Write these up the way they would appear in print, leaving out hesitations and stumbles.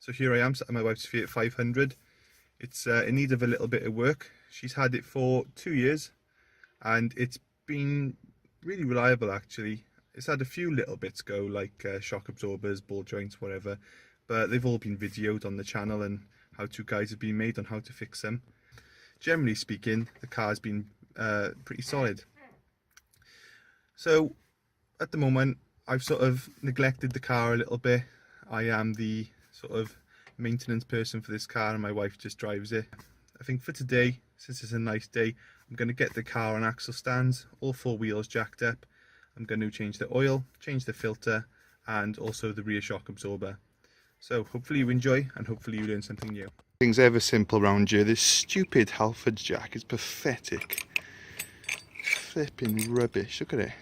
So here I am sat in my wife's Fiat 500. It's in need of a little bit of work. She's had it for 2 years and it's been really reliable actually. It's had a few little bits go, like shock absorbers, ball joints, whatever, but they've all been videoed on the channel and how-to guides have been made on how to fix them. Generally speaking, the car's been pretty solid. So at the moment I've sort of neglected the car a little bit. I am the sort of maintenance person for this car and my wife just drives it. I think for today, since it's a nice day, I'm going to get the car on axle stands, all 4 wheels jacked up. I'm going to change the oil, change the filter and also the rear shock absorber. So hopefully you enjoy and hopefully you learn something new. Things ever simple round here. This stupid Halford jack is pathetic. Flipping rubbish, look at it.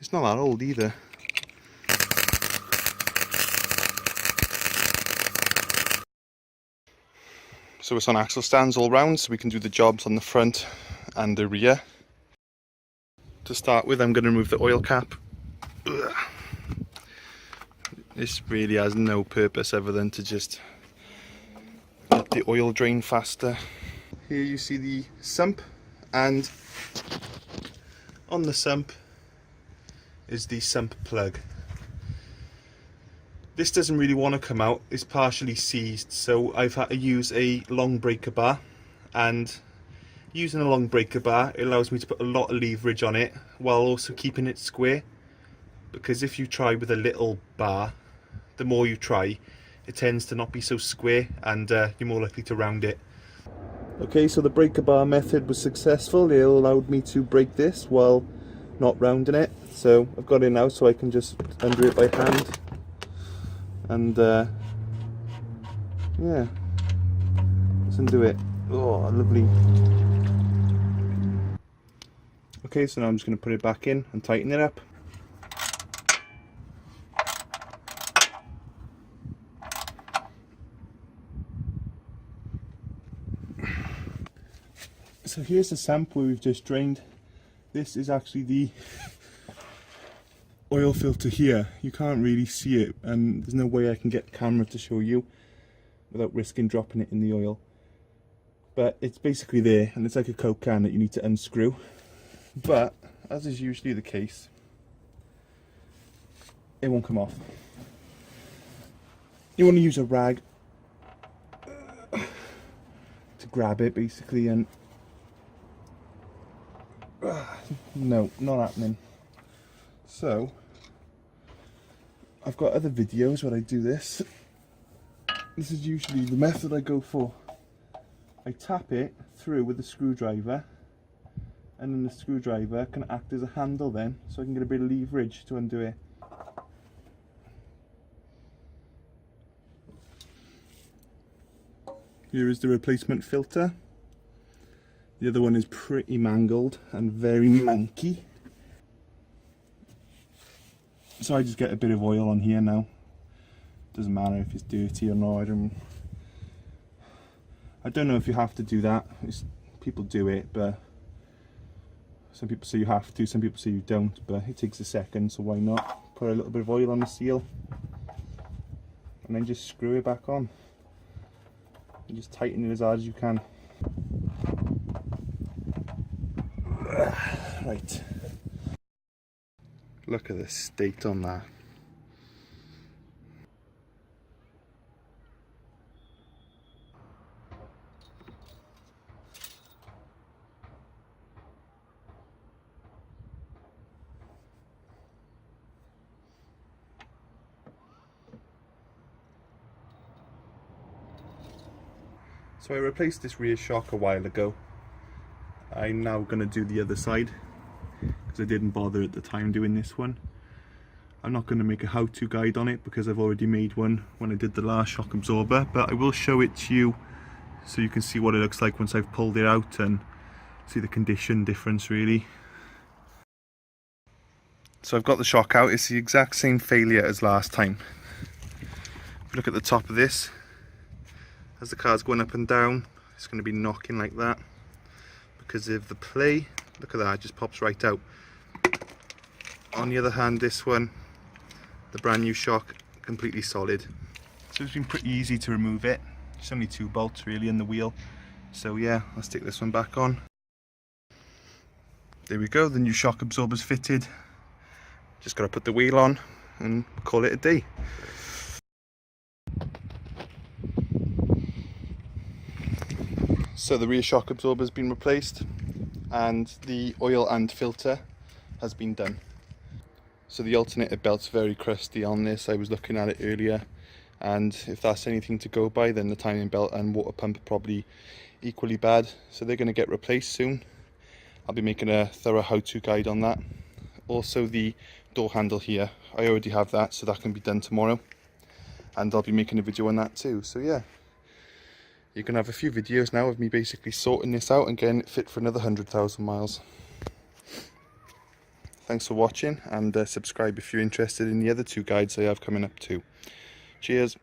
It's not that old either. So it's on axle stands all round, so we can do the jobs on the front and the rear. To start with, I'm going to remove the oil cap. Ugh. This really has no purpose other than to just let the oil drain faster. Here you see the sump, and on the sump is the sump plug. This doesn't really want to come out, it's partially seized, so I've had to use a long breaker bar, and using a long breaker bar it allows me to put a lot of leverage on it while also keeping it square, because if you try with a little bar, the more you try, it tends to not be so square and you're more likely to round it. Okay, so the breaker bar method was successful. It allowed me to break this while not rounding it, so I've got it now so I can just undo it by hand. And yeah, let's undo it. Oh, lovely. Okay, so now I'm just going to put it back in and tighten it up. So here's the sump where we've just drained. This is actually the oil filter here. You can't really see it and there's no way I can get the camera to show you without risking dropping it in the oil, but it's basically there and it's like a Coke can that you need to unscrew, but as is usually the case, it won't come off. You want to use a rag to grab it basically, and no, not happening. So I've got other videos where I do this. This is usually the method I go for. I tap it through with a screwdriver, and then the screwdriver can act as a handle then, so I can get a bit of leverage to undo it. Here is the replacement filter. The other one is pretty mangled and very manky. So I just get a bit of oil on here now. Doesn't matter if it's dirty or not. I don't know if you have to do that. People do it, but some people say you have to, some people say you don't, but it takes a second, so why not? Put a little bit of oil on the seal and then just screw it back on. And just tighten it as hard as you can. Right. Look at the state on that. So I replaced this rear shock a while ago. I'm now going to do the other side because I didn't bother at the time doing this one. I'm not going to make a how-to guide on it because I've already made one when I did the last shock absorber, but I will show it to you so you can see what it looks like once I've pulled it out and see the condition difference really. So I've got the shock out. It's the exact same failure as last time. If you look at the top of this, as the car's going up and down, it's going to be knocking like that because of the play. Look at that, it just pops right out. On the other hand, this one the brand new shock completely solid. So it's been pretty easy to remove it. It's only 2 bolts really in the wheel. So yeah, let's take this one back on. There we go, the new shock absorber's fitted. Just got to put the wheel on and call it a day. So the rear shock absorber's been replaced and the oil and filter has been done. So the alternator belt's very crusty on this. I was looking at it earlier, and if that's anything to go by, then the timing belt and water pump are probably equally bad. So they're going to get replaced soon. I'll be making a thorough how-to guide on that. Also the door handle here, I already have that, so that can be done tomorrow. And I'll be making a video on that too. So yeah, you can have a few videos now of me basically sorting this out and getting it fit for another 100,000 miles. Thanks for watching, and subscribe if you're interested in the other 2 guides I have coming up too. Cheers.